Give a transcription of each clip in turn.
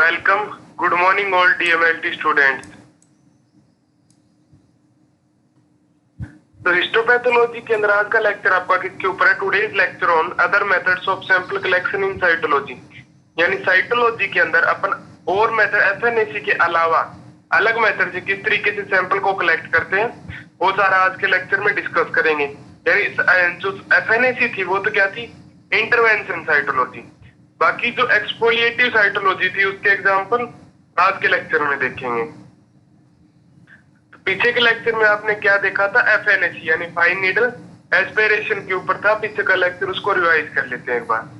Welcome. Good morning, all DMLT students. तो histopathology के अंदर आज का लेक्चर आपका किसके ऊपर है? Today's lecture on other methods of sample collection in cytology. यानी साइटोलॉजी के अंदर अपन और मेथड एफएनएसी के अलावा अलग मेथड से किस तरीके से सैंपल को कलेक्ट करते हैं वो सारा आज के लेक्चर में डिस्कस करेंगे। यानी जो एफएनएसी थी वो तो क्या थी? Intervention cytology. बाकी जो एक्सफोलिएटिव साइटोलॉजी थी उसके एग्जांपल आज के लेक्चर में देखेंगे। तो पीछे के लेक्चर में आपने क्या देखा था? एफएनएसी यानी फाइन नीडल एस्पिरेशन के ऊपर था पीछे का लेक्चर, उसको रिवाइज कर लेते हैं एक बार।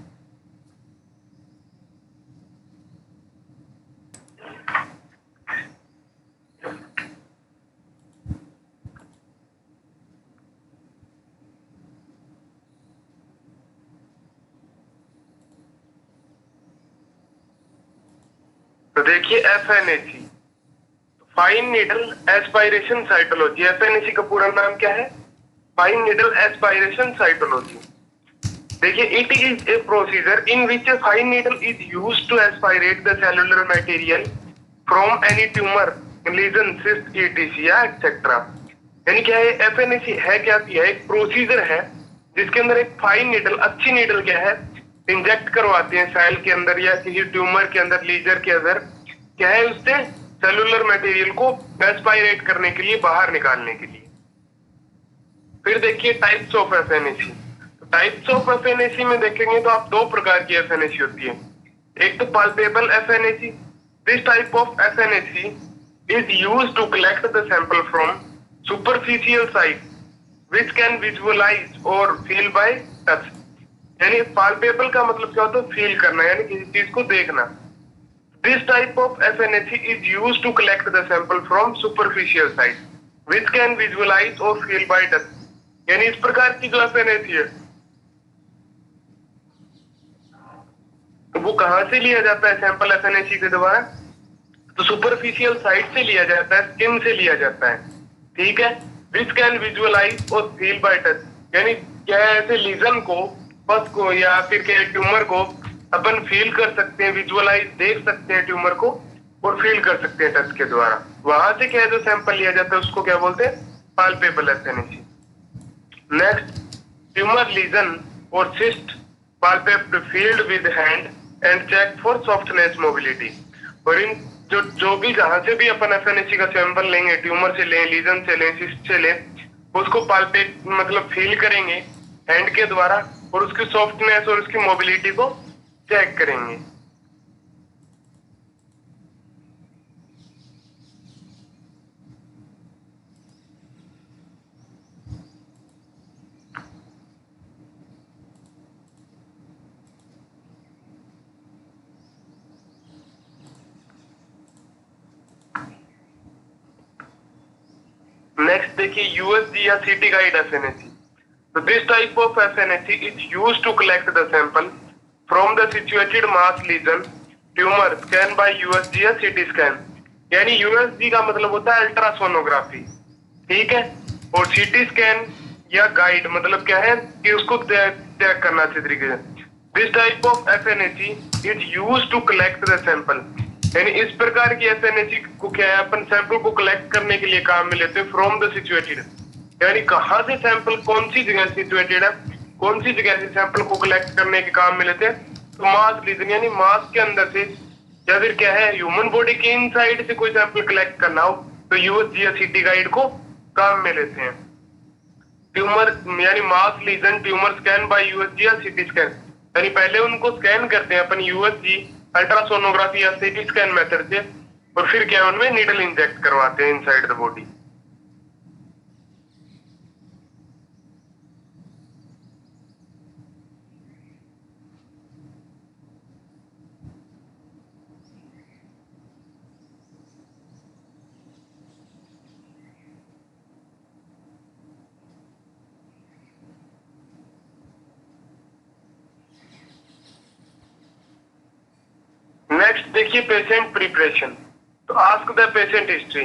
तो देखिए FNAC fine needle aspiration cytology. FNAC का पूरा नाम क्या है? Fine needle aspiration cytology. देखिए it is a procedure in which a fine needle is used to aspirate the cellular material from any tumour lesion cyst ETC etcetera. यानी क्या है FNAC है? क्या है? एक प्रोसीजर है जिसके अंदर एक फाइन नीडल, अच्छी नीडल क्या है, इंजेक्ट करवाते हैं सेल के अंदर या किसी ट्यूमर के अंदर, लीजर के अंदर, क्या है उससे सेलुलर मटेरियल को एस्पायरेट करने के लिए, बाहर निकालने के लिए। फिर देखिए टाइप्स ऑफ एफएनएसी। तो टाइप्स ऑफ एफएनएसी में देखेंगे तो आप दो प्रकार की एफएनएसी होती है। एक तो palpable FNAC. This type of FNAC is used to collect the sample from superficial site which can visualize और फील बाय टच। यानी पाल्पेबल का मतलब क्या होता है? फील करना, यानी किसी चीज को देखना। This type of FNAC is used to collect the sample from superficial site which can visualize और फील बाय टच। यानी इस प्रकार की जो एफएनएसी है तो वो कहां से लिया जाता है सैंपल एफएनएसी के द्वारा? तो सुपरफिशियल साइट से लिया जाता है, स्किन से लिया जाता है, ठीक है। व्हिच कैन विजुअलाइज और फील बाय टच, यानी क्या है ऐसे लीजन को, पस को या फिर क्या ट्यूमर को अपन फील कर सकते हैं, विजुअलाइज देख सकते हैं ट्यूमर को और फील कर सकते हैं टच के द्वारा। वहां से क्या है जो सैंपल लिया जाता है उसको क्या बोलते हैं? Palpable FNAC. Next tumour lesion और cyst palpated field with hand and check for softness mobility. और इन जो भी जहां से भी अपन एफएनएसी का सैंपल लेंगे, ट्यूमर से लें, लीजन से लें, सिस्ट से लें, उसको पाल्पेट मतलब फील करेंगे हैंड के द्वारा और उसकी सॉफ्टनेस और उसकी मोबिलिटी को चेक करेंगे। नेक्स्ट देखिए यूएसजी या सिटी गाइड एफएनएसी। तो this type of FNAC is used to collect the sample from the situated mass lesion tumour scan by USG या सिटी स्कैन। यानी यूएसजी का मतलब होता है अल्ट्रासोनोग्राफी, ठीक है, और सिटी स्कैन या गाइड मतलब क्या है कि उसको चेक करना अच्छे तरीके से। This type of FNAC is used to collect the sample. यानी इस प्रकार की एफएनएसी को क्या है अपन सैंपल को कलेक्ट करने के लिए काम में लेते हैं फ्रॉम द सिचुएटेड, यानी कहां से सैंपल, कौन सी जगह सिचुएटेड है, कौन सी जगह से सैंपल को कलेक्ट करने के काम में लेते हैं। तो मास लीजन यानी मास के अंदर से, या फिर क्या है ह्यूमन बॉडी के इनसाइड से कोई सैंपल कलेक्ट करना हो तो यूएसजी या सिटी गाइड को काम में लेते हैं। ट्यूमर यानी mass lesion tumour scan by USG या सिटी स्कैन, यानी पहले उनको स्कैन करते हैं अपन यूएसजी अल्ट्रासोनोग्राफी या सिटी स्कैन मेथड से और फिर क्या उनमें नीडल इंजेक्ट करवाते हैं इनसाइड द बॉडी। नेक्स्ट देखिए पेशेंट प्रिपरेशन। तो ask the patient history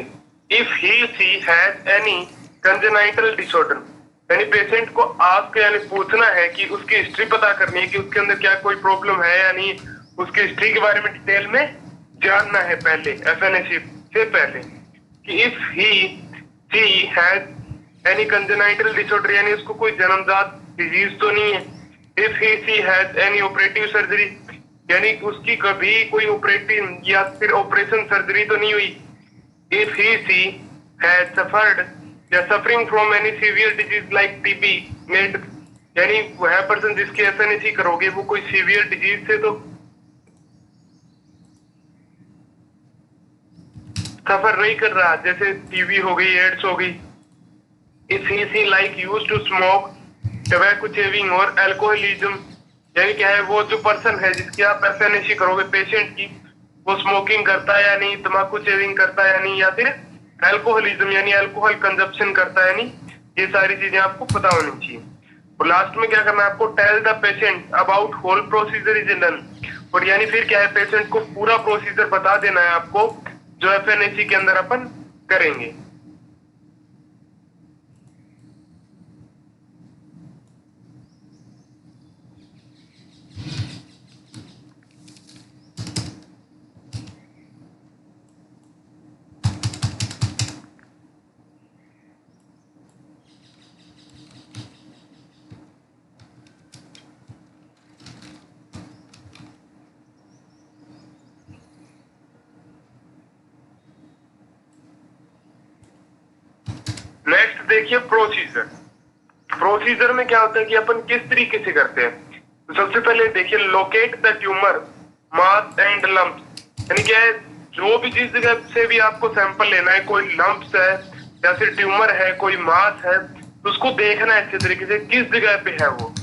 if he she has any congenital disorder. यानी पेशेंट को आस्क यानी पूछना है कि उसकी हिस्ट्री पता करनी है कि उसके अंदर क्या कोई प्रॉब्लम है या नहीं, उसकी हिस्ट्री के बारे में डिटेल में जानना है पहले एफएनएसी से पहले कि if he she has any congenital disorder, यानी उसको कोई जन्मजात डिजीज तो नहीं है। If he she has any operative surgery, यानी उसकी कभी कोई ऑपरेटिव या फिर ऑपरेशन सर्जरी तो नहीं हुई। If he she has suffered या suffering from any severe disease like TB मेड, यानी वह पर्सन जिसकी एफएनएसी करोगे वो कोई सीवियर डिजीज से तो सफर नहीं कर रहा, जैसे टीबी हो गई, एड्स हो गई। If he she like used to smoke, tobacco chewing और अल्कोहलिज्म, यानी क्या है वो जो पर्सन है जिसकी आप एफएनएसी करोगे पेशेंट की, वो स्मोकिंग करता है या नहीं, तंबाकू चेविंग करता है या नहीं, या फिर अल्कोहलिज्म यानी अल्कोहल कंजप्शन करता है या नहीं, ये सारी चीजें आपको पता होनी चाहिए। और लास्ट में क्या करना है आपको, tell the patient about whole procedure is done, और यानी फिर क्या है पेशेंट को पूरा प्रोसीजर बता देना है आपको जो एफएनएसी के अंदर अपन करेंगे। नेक्स्ट देखिए प्रोसीजर। प्रोसीजर में क्या होता है कि अपन किस तरीके से करते हैं। तो सबसे पहले देखिए locate the tumour mass and lumps, यानी क्या है जो भी जिस जगह से भी आपको सैंपल लेना है, कोई लम्प्स है या फिर ट्यूमर है, कोई मास है, तो उसको देखना है अच्छे तरीके से किस जगह पे है वो।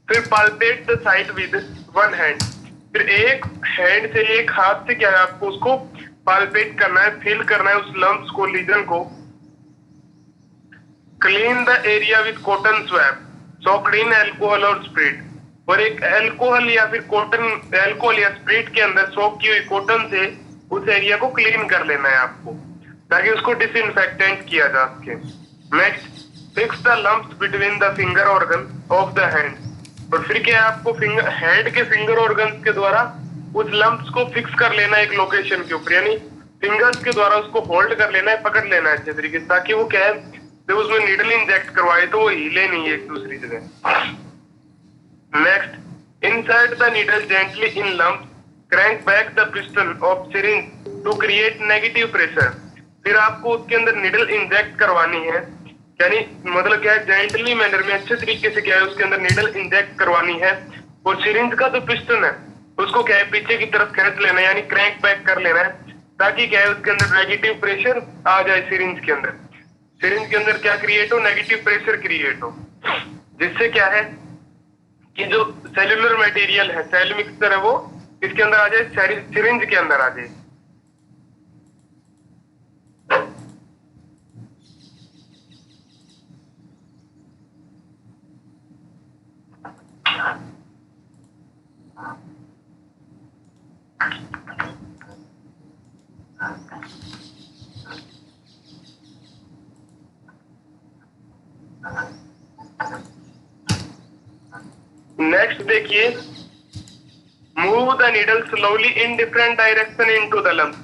फिर palpate the site with one hand, फिर एक हैंड से एक हाथ से क्या है आपको उसको पाल्पेट करना है, फील करना है उस लम्प्स को, लीजन को। Clean the area with cotton swab soaked in alcohol और स्प्रिट, और एक अल्कोहल या फिर कॉटन, अल्कोहल या स्प्रिट के अंदर सोक की हुई कॉटन से उस एरिया को क्लीन कर लेना है आपको ताकि उसको डिसइंफेक्टेंट किया जा सके। Next fix the lumps between the finger organ of the hand, और फिर क्या है आपको फिंगर हैंड के फिंगर ऑर्गन के द्वारा उस लम्प्स को फिक्स कर लेना है एक लोकेशन के ऊपर, यानी फिंगर्स के द्वारा उसको होल्ड कर लेना है, पकड़ लेना है अच्छे तरीके से, ताकि वो क्या है जब उसमें नीडल इंजेक्ट करवाए तो वो हिले नहीं एक दूसरी जगह। Next insert the needle gently in lump, crank back the piston of syringe to create negative pressure, फिर आपको उसके अंदर नीडल इंजेक्ट करवानी है, यानी मतलब क्या है जेंटली मैनर में अच्छे तरीके से क्या है उसके अंदर नीडल इंजेक्ट करवानी है, और सिरिंज का जो पिस्टन है उसको क्या है पीछे की तरफ खींच लेना है, यानी क्रैंक बैक कर लेना है, ताकि क्या है उसके अंदर नेगेटिव प्रेशर आ जाए सिरिंज के अंदर। सिरिंज के अंदर क्या क्रिएट हो, नेगेटिव प्रेशर क्रिएट हो, जिससे क्या है कि जो सेल्यूलर मटेरियल है, सेल मिक्सचर है, वो इसके अंदर आ जाए, सिरिंज के अंदर आ जाए। नेक्स्ट देखिए move the needle slowly in different direction into the lump,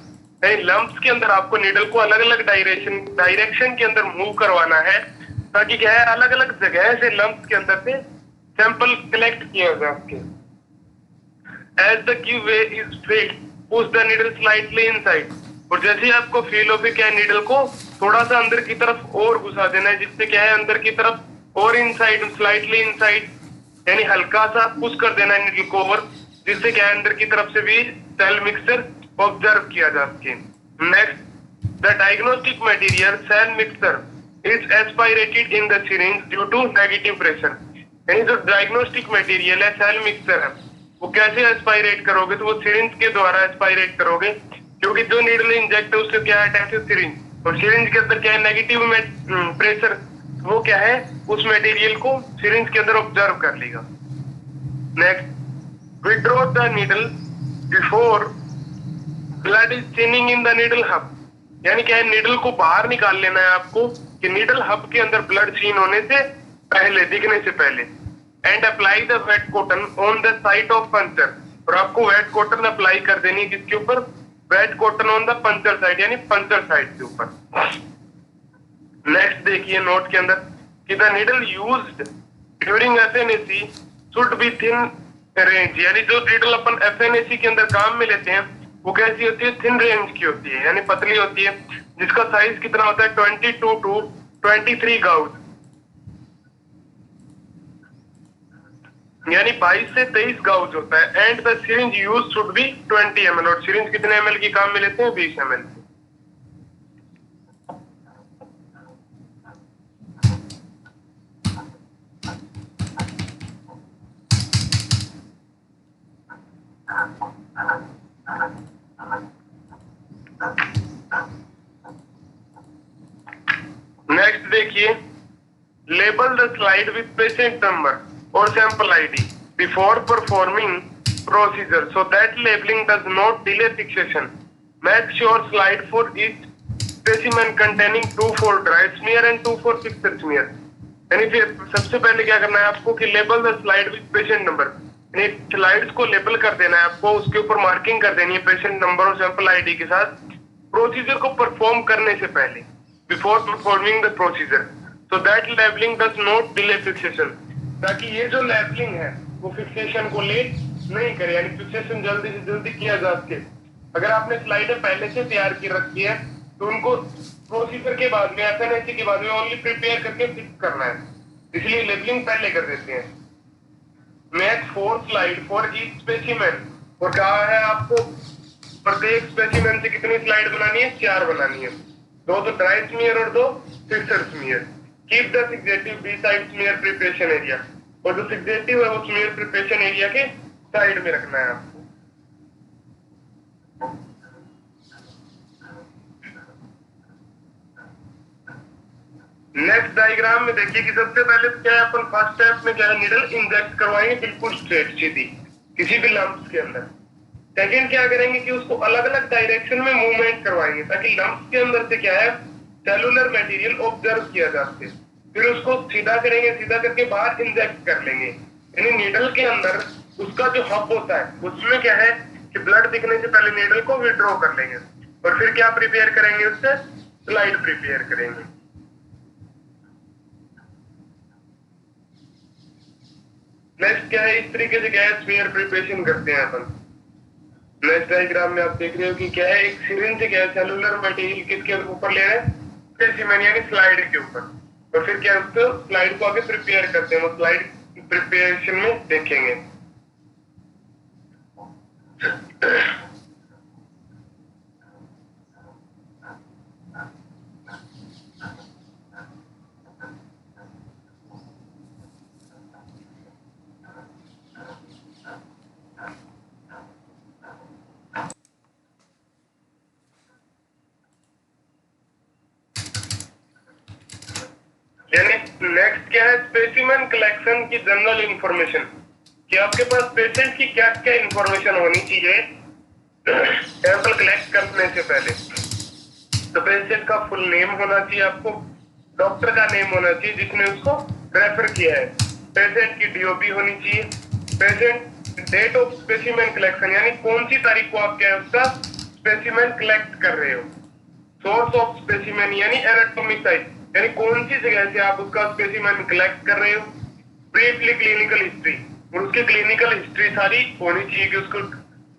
यानी लम्प्स के अंदर आपको नीडल को अलग अलग डायरेक्शन के अंदर मूव करवाना है, ताकि क्या है अलग अलग जगह से लम्प्स के अंदर से सैंपल कलेक्ट किया जा सके। As the queue way is filled push the needle slightly inside, और जैसे ही आपको फील हो फिर क्या है नीडल को थोड़ा सा अंदर की तरफ और घुसा देना है, जिससे क्या है अंदर की तरफ और इनसाइड, स्लाइटली इनसाइड, यानी हल्का सा पुश कर देना है नीडल को, और जिससे क्या है अंदर की तरफ से भी सेल मिक्सचर ऑब्जर्व किया जा सके। Next the diagnostic material cell mixture is aspirated in the syringe due to negative pressure, यानी जो डायग्नोस्टिक मटेरियल है सेल मिक्सचर है वो कैसे एस्पायरेट करोगे, तो वो सिरिंज के द्वारा एस्पायरेट करोगे, क्योंकि जो नीडल इंजेक्ट है उससे क्या अटैच है सिरिंज, और सिरिंज के अंदर क्या है नेगेटिव प्रेशर, वो क्या है उस मटेरियल को सिरिंज के अंदर ऑब्जर्व कर लेगा। Next withdraw the needle before blood is thinning in the needle hub, यानी क्या है नीडल को बाहर निकाल लेना है आपको कि नीडल हब के अंदर ब्लड सीन होने से पहले, दिखने से पहले। And apply the wet cotton on the site of puncture, और आपको वेट कॉटन अप्लाई कर देनी है किसके ऊपर, wet cotton on the puncture side, यानी पंचर साइड के ऊपर। नेक्स्ट देखिए नोट के अंदर कि the needle used during FNAC should be thin range, यानी जो नीडल अपन एफएनएसी के अंदर काम में लेते हैं वो कैसी होती है, थिन रेंज की होती है, यानी पतली होती है, जिसका साइज कितना होता है 22 टू 23 गाउज, यानी 22 से 23 गाउज होता है। And the syringe use should be 20 ml, और सिरिंज कितने ml की काम में लेते हैं, 20 ml। नेक्स्ट देखिए, label the slide with patient number और sample ID before performing procedure so that labelling does not delay fixation. Make sure slide for each specimen containing 2 for dry smear and 2 for fixed smear. यानी फिर सबसे पहले क्या करना है आपको कि label the slide with patient number, यानी स्लाइड्स को लेबल कर देना है आपको, उसके ऊपर मार्किंग कर देनी है पेशेंट नंबर और सैंपल आईडी के साथ प्रोसीजर को परफॉर्म करने से पहले, before performing the procedure so that labelling does not delay fixation, ताकि ये जो लेबलिंग है वो फिक्सेशन को लेट नहीं करे, यानी फिक्सेशन जल्दी से जल्दी किया जा सके। अगर आपने स्लाइडें पहले से तैयार की रखी है तो उनको प्रोसीजर के बाद में, एफएनएसी के बाद में ओनली प्रिपेयर करके फिक्स करना है, इसलिए लेबलिंग पहले कर देते हैं। Make 4 slide for each specimen, और कहा है आपको प्रत्येक स्पेसिमेन से कितनी स्लाइड बनानी है, 4 बनानी है, 2 तो ड्राई स्मीयर और 2 fixed smear. Keep the fixative beside smear preparation area, और जो फिक्सेटिव है वो स्मीयर प्रिपरेशन एरिया के साइड में रखना है आपको। नेक्स्ट डायग्राम में देखिए कि सबसे पहले तो क्या है, अपन फर्स्ट स्टेप में क्या है, नीडल इंजेक्ट करवाएंगे बिल्कुल स्ट्रेट सीधी किसी भी लंप्स के अंदर। सेकंड क्या करेंगे कि उसको अलग अलग डायरेक्शन में मूवमेंट करवाएंगे ताकि लंप्स के अंदर से क्या है, सेलुलर मटेरियल ऑब्जर्व किया जा सके। फिर उसको सीधा करेंगे, सीधा करके बाहर इंजेक्ट कर लेंगे, यानी नीडल के अंदर उसका जो हब होता है उसमें क्या है कि ब्लड दिखने से पहले नीडल को विड्रॉ कर लेंगे, और फिर क्या प्रिपेयर करेंगे, उससे स्लाइड प्रिपेयर करेंगे। नेक्स्ट क्या है, इस तरीके से क्या है स्मीयर प्रिपरेशन करते हैं अपन। नेक्स्ट डायग्राम में आप देख रहे हो कि क्या है, एक सिरिंज से क्या है सेलुलर मटेरियल किसके ऊपर ले रहे हैं, स्पेसिमेन यानी स्लाइड के ऊपर, और फिर क्या उसको स्लाइड को आगे प्रिपेयर करते हैं, वो स्लाइड प्रिपरेशन में देखेंगे। यानी नेक्स्ट क्या है, स्पेसिमेन कलेक्शन की जनरल इंफॉर्मेशन, कि आपके पास पेशेंट की क्या क्या इंफॉर्मेशन होनी चाहिए सैंपल कलेक्ट करने से पहले। तो पेशेंट का फुल नेम होना चाहिए आपको, डॉक्टर का नेम होना चाहिए जिसने उसको रेफर किया है, पेशेंट की डीओपी होनी चाहिए, patient date of specimen collection, यानी कौन सी तारीख को आप क्या है उसका स्पेसिमेन कलेक्ट कर रहे हो, सोर्स ऑफ स्पेसिमेन यानी एनाटॉमिक साइट, यानी कौन सी जगह से आप उसका स्पेसिमेन कलेक्ट कर रहे हो, ब्रीफली क्लिनिकल हिस्ट्री, और उसकी क्लिनिकल हिस्ट्री सारी होनी चाहिए कि उसको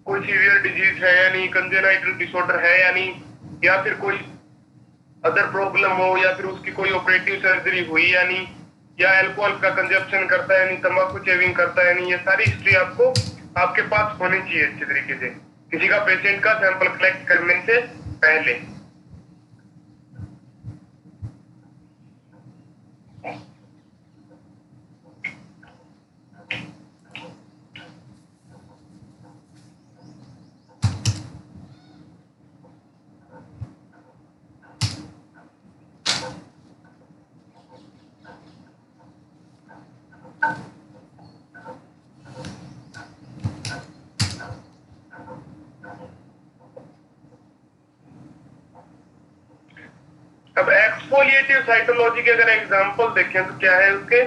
कोई सीवियर डिजीज है या नहीं, कंजेनाइटल डिसऑर्डर है या नहीं, या फिर कोई अदर प्रॉब्लम हो, या फिर उसकी कोई ऑपरेटिव सर्जरी हुई या नहीं, या अल्कोहल का कंजप्शन करता है नहीं, तंबाकू चेविंग करता है नहीं, ये सारी हिस्ट्री आपको आपके पास होनी चाहिए अच्छे तरीके से किसी का पेशेंट का सैंपल कलेक्ट करने से पहले। अब एक्सफोलिएटिव साइटोलॉजी के अगर एग्जांपल देखें तो क्या है उसके,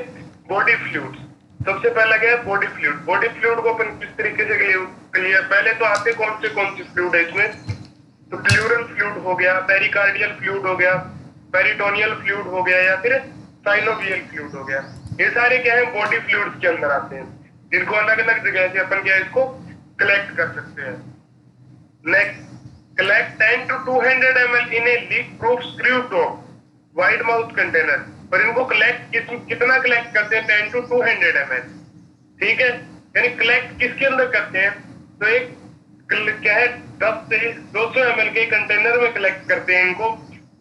बॉडी फ्लूइड्स। सबसे पहला क्या है, बॉडी फ्लूइड। बॉडी फ्लूइड को अपन किस तरीके से क्लियर, पहले तो आते कौन से फ्लूइड है इसमें, हो गया, पेरिकार्डियल फ्लूइड हो गया, पेरिटोनियल फ्लूइड हो गया, या फिर साइनोवियल फ्लूइड हो गया। ये सारे क्या है, बॉडी फ्लूइड्स के अंदर आते हैं, जिनको अलग अलग जगह से अपन क्या इसको कलेक्ट कर सकते हैं। Next, collect 10 to 200 ml in A leak proof screw top wide mouth container. पर इनको कलेक्ट कितना कलेक्ट करते हैं, 10 to 200 ml, ठीक है। यानी कलेक्ट किसके अंदर करते हैं, तो एक क्या है 10 से 200 ml के कंटेनर में कलेक्ट करते हैं इनको,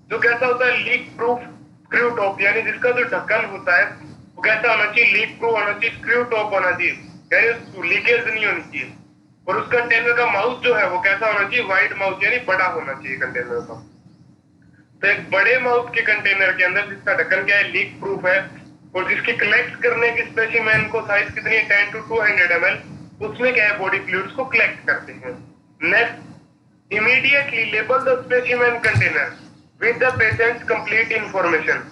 जो कैसा होता है, लीक प्रूफ स्क्रू टॉप, यानी जिसका जो ढक्कन होता है वो कैसा होना चाहिए, लीक प्रूफ होना चाहिए, स्क्रू टॉप होना चाहिए, यानी लीकेज नहीं होनी चाहिए। और उस कंटेनर का माउथ जो है वो कैसा होना चाहिए, वाइड माउथ, यानी बड़ा होना चाहिए कंटेनर का। तो एक बड़े माउथ के कंटेनर के अंदर जिसका ढक्कन क्या है, लीक प्रूफ है, और जिसकी कलेक्ट करने की स्पेसिमेन को साइज कितनी है, 10 to 200 ml, उसमें क्या है, बॉडी फ्लूइड्स को कलेक्ट करते हैं। Next, immediately label the specimen container with the patients complete information.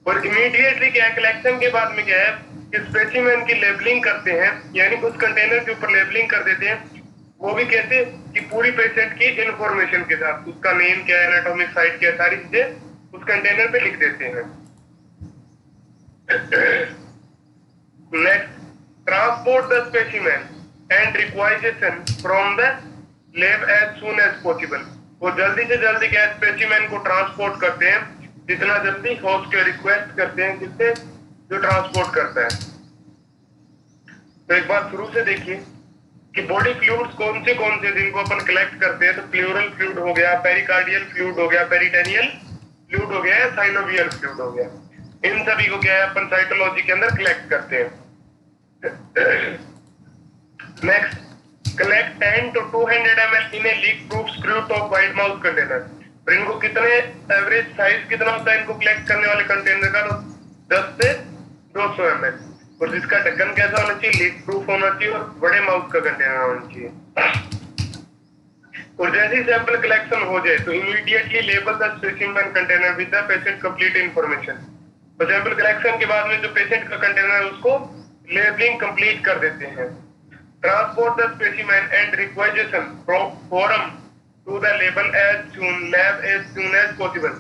और इमीडिएटली क्या है, कलेक्शन के बाद में क्या है कि स्पेसिमेन की लेबलिंग करते हैं, यानी उस कंटेनर के ऊपर लेबलिंग कर देते हैं, वो भी कैसे कि पूरी पेशेंट की इंफॉर्मेशन के साथ, उसका नेम क्या है, एनाटॉमिक साइट क्या है, सारी चीजें उस कंटेनर पे लिख देते हैं। Next, transport the specimen and requisition from the lab as soon as possible. वो जल्दी से जल्दी क्या है, स्पेसिमेन को ट्रांसपोर्ट करते हैं, जितना जल्दी हो सके रिक्वेस्ट करते हैं, जिससे जो ट्रांसपोर्ट करता है। तो एक बार शुरू से देखिए कि बॉडी फ्लूइड्स कौन से जिनको अपन कलेक्ट करते हैं, तो प्लूरल फ्लूइड हो गया, पेरिकार्डियल फ्लूइड हो गया, पेरिटेनियल फ्लूइड हो गया, साइनोवियल फ्लूइड हो गया। इन सभी को क्या है, अपन साइटोलॉजी के अंदर कलेक्ट करते हैं। Next, collect 10 to 200 ml in A leak proof screw top wide mouth container. और इनको कितने एवरेज साइज कितना होता है इनको कलेक्ट करने वाले कंटेनर का, 10 से 200 ml, और जिसका ढक्कन कैसा होना चाहिए, लीक प्रूफ होना चाहिए, और बड़े माउथ का कंटेनर होना चाहिए। और जैसे ही सैंपल कलेक्शन हो जाए तो immediately label the specimen container with the patient complete information. तो सैंपल कलेक्शन के बाद में जो पेशेंट का कंटेनर है उसको लेबलिंग कंप्लीट कर देते हैं। Transport the specimen and requisition form to the label as soon as possible.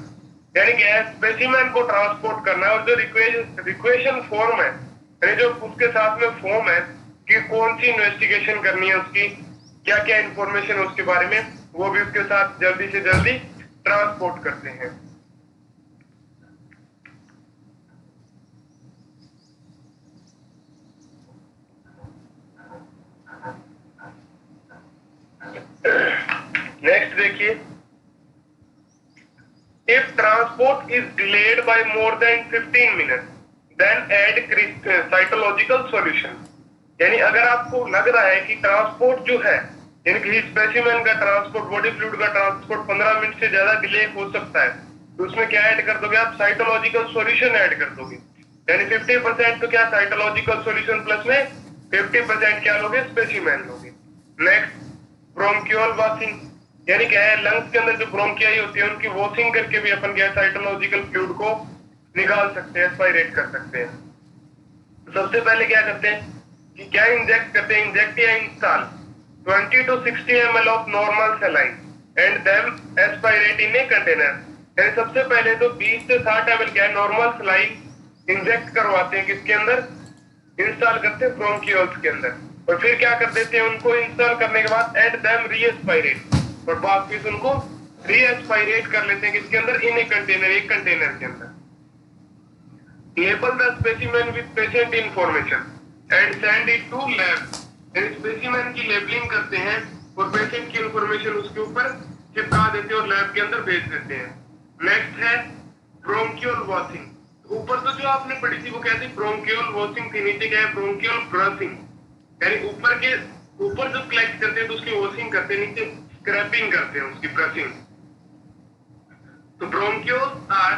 यानी कि स्पेसिमेन को ट्रांसपोर्ट करना है, और जो रिक्वेशन फॉर्म है, यानी जो उसके साथ में फॉर्म है कि कौन सी इन्वेस्टिगेशन करनी है, उसकी क्या क्या इंफॉर्मेशन है उसके बारे में, वो भी उसके साथ जल्दी से जल्दी ट्रांसपोर्ट करते हैं। नेक्स्ट देखिए, if transport is delayed by more than 15 minute then add cytological solution. यानी अगर आपको लग रहा है कि ट्रांसपोर्ट जो है, यानी कि स्पेसिमेन का ट्रांसपोर्ट, बॉडी फ्लूइड का ट्रांसपोर्ट 15 मिनट से ज्यादा डिले हो सकता है, तो उसमें क्या ऐड कर दोगे आप, साइटोलॉजिकल सॉल्यूशन ऐड कर दोगे। यानी 50% तो क्या साइटोलॉजिकल सॉल्यूशन प्लस में 50% क्या लोगे, स्पेसिमेन लोगे। नेक्स्ट, ब्रोंकियल वॉशिंग, यानी क्या है, लंग्स के अंदर जो ब्रोंकियाई होती है उनकी वॉशिंग करके भी अपन क्या साइटोलॉजिकल फ्लूइड को निकाल सकते हैं, एस्पायरेट कर सकते हैं। तो सबसे पहले क्या करते हैं कि क्या इंजेक्ट करते हैं, इंजेक्ट या install 20 to 60 ml of normal saline and them aspirate in a container. यानी सबसे पहले तो 20 से 60 ml क्या है, नॉर्मल सलाइन इंजेक्ट करवाते हैं, किसके अंदर, इंस्टॉल करते हैं ब्रोंकियोल्स के अंदर, और फिर क्या कर देते हैं, उनको इंस्टॉल करने के बाद एट देम रीएस्पायरेट, और वापस उनको रीएस्पायरेट कर लेते हैं, किसके अंदर, इन ए कंटेनर, एक कंटेनर के अंदर। Label the specimen with patient information and send it to lab. Specimen की लेबलिंग करते हैं और पेशेंट की इंफॉर्मेशन उसके ऊपर चिपका देते हैं और लैब के अंदर भेज देते हैं। नेक्स्ट है ब्रोंकियल वॉशिंग। ऊपर तो जो आपने पढ़ी थी वो क्या थी, ब्रोंकियल वॉशिंग थी, नीचे क्या है, ब्रोंकियल ब्रशिंग। यानी ऊपर जो कलेक्ट करते हैं तो उसकी वॉशिंग करते हैं, नीचे स्क्रैपिंग करते हैं उसकी, ब्रशिंग। तो bronchioles are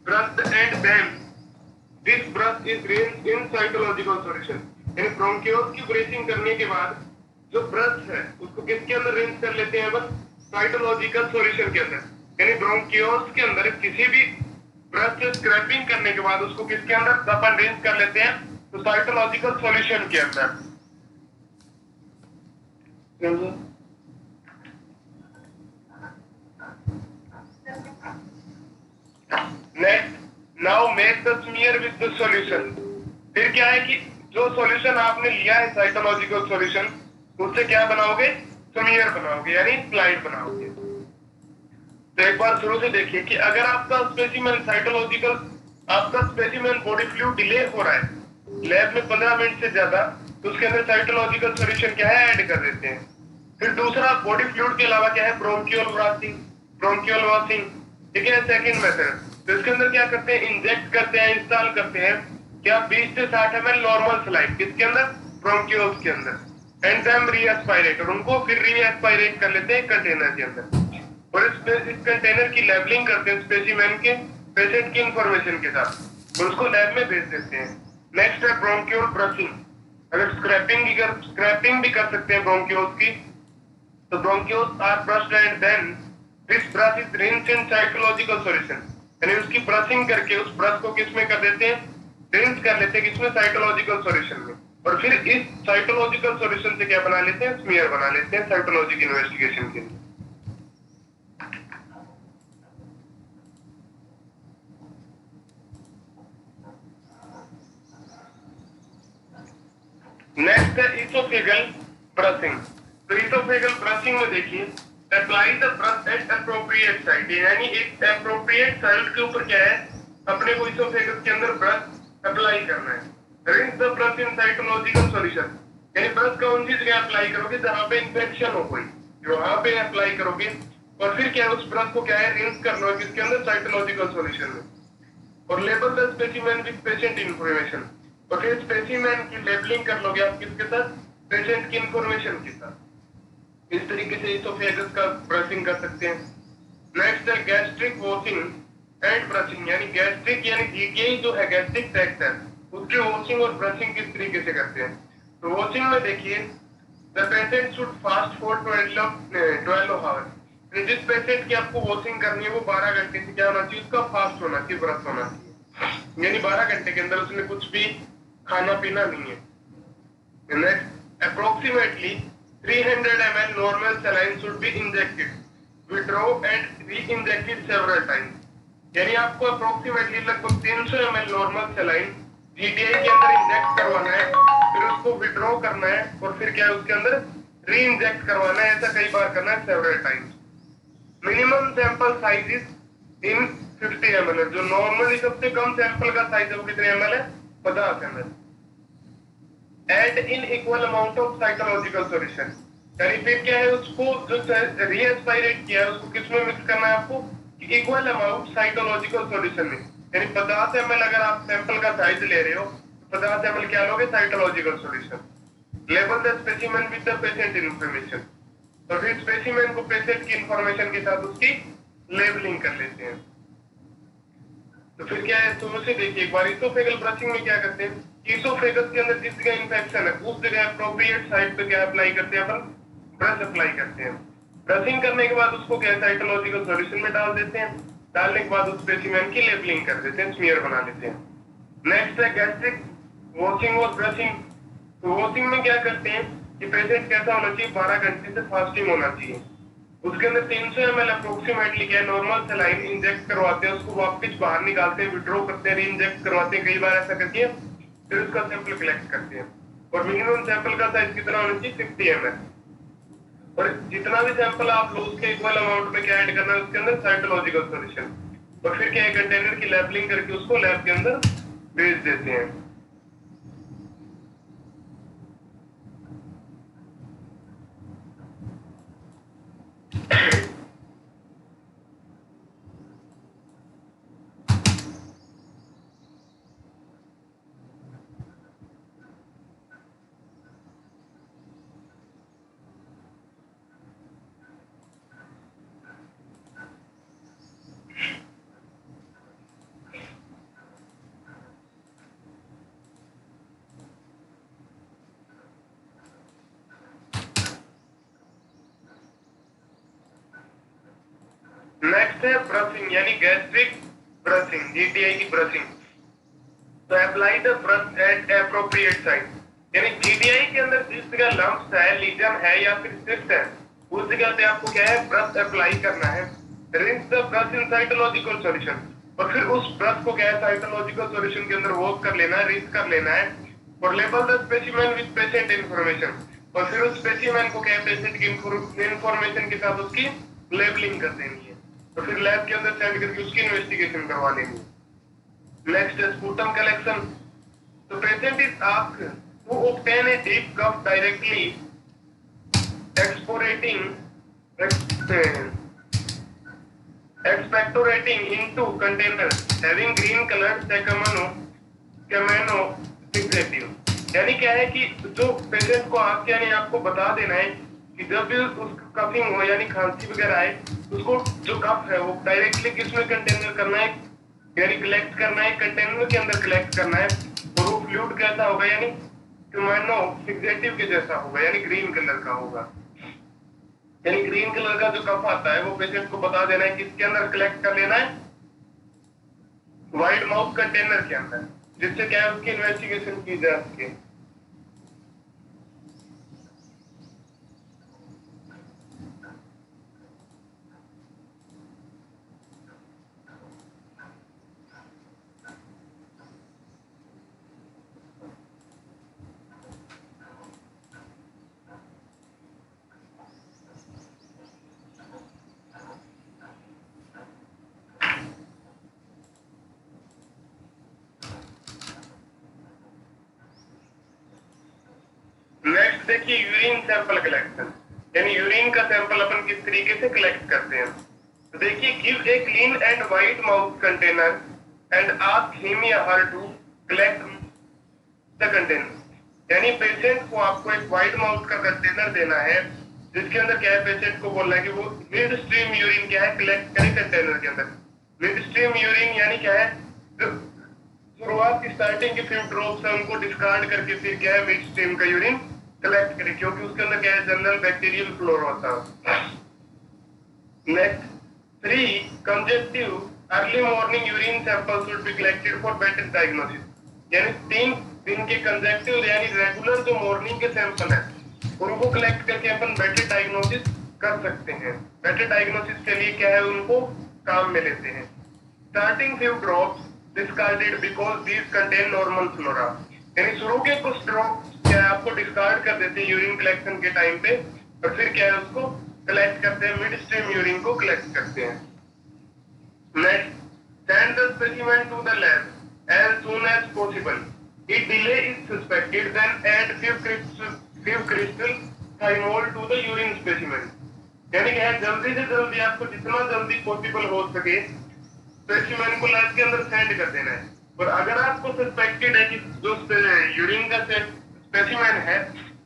brushed and then this brush is rinsed in cytological solution. यानी ब्रोंकियोल्स की ब्रशिंग करने के बाद जो ब्रश है उसको किसके अंदर रिंस कर लेते हैं, बस साइटोलॉजिकल सॉल्यूशन के अंदर। यानी ब्रोंकियोल्स के अंदर किसी भी ब्रश से स्क्रैपिंग करने के बाद उसको किसके अंदर अपन रिंस कर लेते हैं, तो साइटोलॉजिकल सॉल्यूशन के अंदर। Now make the smear with the solution. फिर क्या है कि जो सॉल्यूशन आपने लिया है साइटोलॉजिकल सॉल्यूशन, उससे क्या बनाओगे, स्मीयर बनाओगे यानी स्लाइड बनाओगे। तो एक बार शुरू से देखिए कि अगर आपका स्पेसिमेन साइटोलॉजिकल, आपका स्पेसिमेन बॉडी फ्लूइड डिले हो रहा है लैब में 15 मिनट से ज्यादा, तो उसके अंदर साइटोलॉजिकल सॉल्यूशन क्या है, ऐड कर देते हैं। फिर दूसरा बॉडी फ्लूइड के अलावा क्या है, ब्रोंकियल वॉशिंग, ब्रोंकियल वॉशिंग, ठीक है, सेकंड मेथड। तो इसके अंदर क्या करते हैं, इंजेक्ट करते हैं, इंस्टॉल करते हैं क्या 20 से 60 ml नॉर्मल सलाइन किसके अंदर, ब्रोंकियोल्स के अंदर, एंड देम रीएस्पायरेट, और उनको फिर रीएस्पायरेट कर लेते हैं कंटेनर के अंदर, और इस कंटेनर की लेबलिंग करते हैं स्पेसिमेन के पेशेंट की इंफॉर्मेशन के साथ, और उसको लैब में भेज देते हैं। नेक्स्ट है ब्रोंकियोल ब्रशिंग। अगर स्क्रैपिंग भी कर सकते हैं ब्रोंकियोल्स की, तो bronchioles are brushed and then this brush is rinsed in cytological solution, यानी उसकी ब्रशिंग करके उस ब्रश को किसमें कर देते हैं, रिंस कर लेते हैं किसमें, साइटोलॉजिकल सॉल्यूशन में, और फिर इस साइटोलॉजिकल सॉल्यूशन से क्या बना लेते हैं, स्मीयर बना लेते हैं साइटोलॉजिकल इन्वेस्टिगेशन के लिए। नेक्स्ट है इसोफेगल ब्रशिंग। तो इसोफेगल ब्रशिंग में देखिए, apply the brush at appropriate site, यानी एक एप्रोप्रिएट साइट के ऊपर क्या है, अपने को इसोफेगस के अंदर ब्रश अप्लाई करना है। Rinse the brush in cytological solution, यानी ब्रश का उन जगह अप्लाई करोगे जहां पे इंफेक्शन हो कोई, वहां पे अप्लाई करोगे, और फिर क्या है, उस ब्रश को क्या है, रिंस करना है किसके अंदर, साइटोलॉजिकल सॉल्यूशन में, और label the specimen with patient information, और फिर स्पेसिमेन की लेबलिंग कर लोगे आप किसके साथ, पेशेंट की इंफॉर्मेशन के साथ। इस तरीके से इसोफेगस का ब्रशिंग कर सकते हैं। नेक्स्ट है गैस्ट्रिक वॉशिंग एंड ब्रशिंग, यानी गैस्ट्रिक यानी जीटीआई जो है, गैस्ट्रिक ट्रैक्ट है, उसकी वॉशिंग और ब्रशिंग किस तरीके से करते हैं। तो वॉशिंग में देखिए, the patient should fast for 12 hours, जिस पेशेंट की आपको वॉशिंग करनी है वो 12 घंटे से क्या होना चाहिए, उसका फास्ट होना चाहिए, व्रत होना चाहिए, यानी 12 घंटे के अंदर उसने कुछ भी खाना पीना नहीं है। Next, approximately 300 ml normal saline should be injected, withdraw and re-injected several times, यानी आपको अप्रोक्सीमेटली लगभग 300 ml नॉर्मल सलाइन जीटीआई के अंदर इंजेक्ट करवाना है, फिर उसको विड्रॉ करना है, और फिर क्या है, उसके अंदर री इंजेक्ट करवाना है, ऐसा कई बार करना है, several times. Minimum sample size is in 50 ml, जो नॉर्मली सबसे कम सैंपल का साइज है वो कितने ml है, 50 ml। Add in equal amount of cytological solution, यानी फिर क्या है, उसको जो रीएस्पायरेट किया है उसको किसमें मिक्स करना है आपको, इक्वल अमाउंट साइटोलॉजिकल सॉल्यूशन में, यानी 50 ml अगर आप सैंपल का साइज ले रहे हो, 50 ml क्या लोगे, cytological solution. Label the specimen with the patient information, तो फिर स्पेसिमेन को पेशेंट की इंफॉर्मेशन के साथ उसकी लेबलिंग कर लेते हैं। तो फिर क्या है, शुरू से देखिए एक बार, इसोफेगल ब्रशिंग में क्या करते हैं, इसोफेगस के अंदर जिस जगह इंफेक्शन है उस जगह अप्रोप्रिएट साइट पे क्या अप्लाई करते हैं, अपन ब्रश अप्लाई करते हैं। ब्रशिंग करने के बाद उसको क्या साइटोलॉजिकल सॉल्यूशन में डाल देते हैं, डालने के बाद उस स्पेसिमेन की लेबलिंग कर देते हैं, स्मीयर बना लेते हैं। नेक्स्ट है गैस्ट्रिक वॉशिंग और ब्रशिंग। तो वॉशिंग में क्या करते हैं कि पेशेंट कैसा होना चाहिए, 12 घंटे से फास्टिंग होना चाहिए, उसके अंदर 300 ml अप्रोक्सीमेटली क्या नॉर्मल सलाइन इंजेक्ट करवाते हैं, उसको वापस बाहर निकालते हैं, विड्रॉ करते हैं, री इंजेक्ट करवाते हैं, कई बार ऐसा करके फिर उसका सैंपल कलेक्ट करते हैं, और मिनिमम सैंपल का साइज कितना होना चाहिए, 50 ml, और जितना भी सैंपल आप लो उसके इक्वल अमाउंट में क्या ऐड करना है, उसके अंदर साइटोलॉजिकल सॉल्यूशन, और फिर क्या कंटेनर की लेबलिंग करके उसको लैब के अंदर भेज देते हैं। नेक्स्ट है ब्रशिंग, यानी गैस्ट्रिक ब्रशिंग, जीटीआई की ब्रशिंग। तो apply the brush at appropriate site, यानी जीटीआई के अंदर जिस जगह लंप्स है, लीजन है या फिर सिस्ट है, उस जगह पे आपको क्या है, ब्रश अप्लाई करना है। Rinse the brush in cytological solution, और फिर उस ब्रश को क्या है साइटोलॉजिकल सॉल्यूशन के अंदर वॉश कर लेना है, रीच कर लेना है और label the specimen with patient information, और फिर उस स्पेसिमेन को क्या है पेशेंट की इंफॉर्मेशन के साथ उसकी लेबलिंग कर देनी है, तो फिर लैब के अंदर सेंड करके उसकी इन्वेस्टिगेशन करवा लेनी है। नेक्स्ट है स्पूटम कलेक्शन। तो patient is asked to obtain a deep cough directly expectorating into container having green color cameno fixative। यानी क्या है कि जो पेशेंट को आपके यानी आपको बता देना है कि जब भी उसका कफिंग हो यानी खांसी वगैरह आए, उसको जो कफ है वो डायरेक्टली किसमें कंटेनर करना है, यानी कलेक्ट करना है, कंटेनर के अंदर कलेक्ट करना है, और वो फ्लूइड कैसा होगा यानी कैमेनो फिक्सेटिव के जैसा होगा, यानी ग्रीन कलर का होगा। यानी ग्रीन कलर का जो कफ आता है वो पेशेंट को बता देना है कि इसके अंदर कलेक्ट कर लेना है वाइड माउथ कंटेनर के अंदर, जिससे क्या है उसकी इन्वेस्टिगेशन की जा सके। नेक्स्ट देखिए यूरिन सैंपल कलेक्शन, यानी यूरिन का सैंपल अपन किस तरीके से कलेक्ट करते हैं। तो देखिए give a clean and wide mouth container and ask him या her to collect the container. यानी पेशेंट को आपको एक वाइट माउथ का कंटेनर देना है, जिसके अंदर क्या है पेशेंट को बोलना है कि वो मिड स्ट्रीम यूरिन क्या है कलेक्ट करे कंटेनर के अंदर। मिड स्ट्रीम यूरिन यानी क्या है शुरुआत की स्टार्टिंग के फ्यू ड्रॉप्स है उनको डिस्कार्ड करके फिर क्या है मिड स्ट्रीम का यूरिन कलेक्ट करें, क्योंकि उसके अंदर क्या है जनरल बैक्टीरियल फ्लोरा होता है। Next 3 conjunctive early morning urine sample should be collected for better diagnosis. यानी 3 दिन के कंजेक्टिव यानी रेगुलर जो मॉर्निंग के सैंपल है उनको कलेक्ट करके अपन बेटर डायग्नोसिस कर सकते हैं। बेटर डायग्नोसिस के लिए क्या है उनको काम में लेते हैं। Starting few drops discarded because these contain normal flora. यानी शुरू के कुछ ड्रॉप क्या है आपको डिस्कार्ड कर देते हैं यूरिन कलेक्शन के टाइम पे, और फिर क्या है उसको कलेक्ट करते हैं, मिड स्ट्रीम यूरिन को कलेक्ट करते हैं। Next send the specimen to the lab as soon as possible. If delay is suspected then add few crystal thymol to the urine specimen। यानी क्या है जल्दी से जल्दी आपको जितना जल्दी पॉसिबल हो सके स्पेसिमेन को लैब के अंदर सेंड कर देना है। और अगर आपको सस्पेक्टेड है कि जो यूरिन का स्पेसिमेन है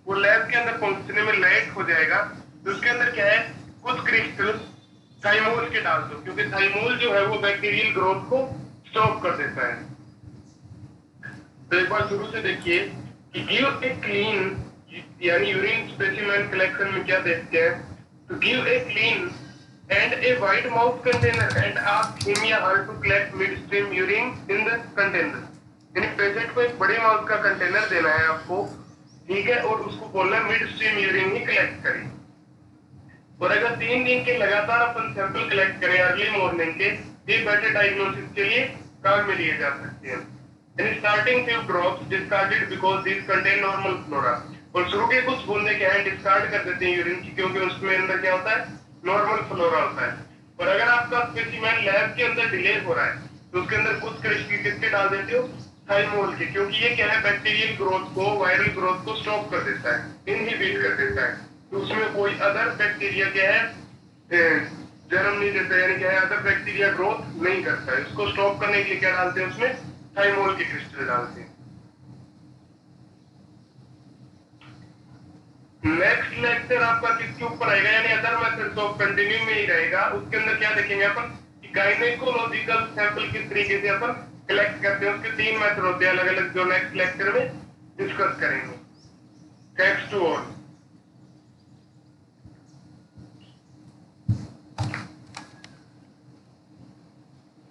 वो लैब के अंदर पहुंचने में लेट हो जाएगा, तो उसके अंदर क्या है कुछ क्रिस्टल थाइमोल के डाल दो, क्योंकि थाइमोल जो है वो बैक्टीरियल ग्रोथ को स्टॉप कर देता है। तो एक बार शुरू से देखिए कि गिव ए क्लीन यानी यूरिन स्पेसिमेन कलेक्शन में क्या देखते हैं, तो give a clean and a wide mouth container and ask him या her to collect mid stream urine in the container. यानी पेशेंट को एक बड़े माउथ का कंटेनर देना है आपको, ठीक है, और उसको बोलना है मिड स्ट्रीम यूरिन ही कलेक्ट करें। और अगर 3 दिन के लगातार अपन सैंपल कलेक्ट करें अर्ली मॉर्निंग के, ये बेटर डायग्नोसिस के लिए काम में लिए जा सकते हैं। यानी starting few drops discarded because this contain normal flora. और शुरू के कुछ बूंदे क्या है डिस्कार्ड कर देते हैं यूरिन की, क्योंकि उसमें अंदर क्या होता है नॉर्मल फ्लोरा होता है। और अगर आपका स्पेसिमेन लैब के अंदर डिले हो रहा है तो उसके अंदर कुछ क्रिस्टल किसके डाल देते हो थाइमोल के, क्योंकि ये क्या है बैक्टीरियल ग्रोथ को वायरल ग्रोथ को स्टॉप कर देता है, इनहिबिट कर देता है। तो उसमें कोई अदर बैक्टीरिया क्या है जन्म नहीं देता, यानी क्या है अदर बैक्टीरिया ग्रोथ नहीं करता है। उसको स्टॉप करने के लिए क्या डालते हैं उसमें थाइमोल के क्रिस्टल डालते हैं। नेक्स्ट लेक्चर आपका किसके ऊपर आएगा, यानी अदर मेथड्स ऑफ कंटिन्यू में ही रहेगा। उसके अंदर क्या देखेंगे अपन कि गायनेकोलॉजिकल सैंपल किस तरीके से अपन कलेक्ट करते हैं, उसके 3 मेथड होते हैं अलग अलग, जो नेक्स्ट लेक्चर में डिस्कस करेंगे। Thanks to all.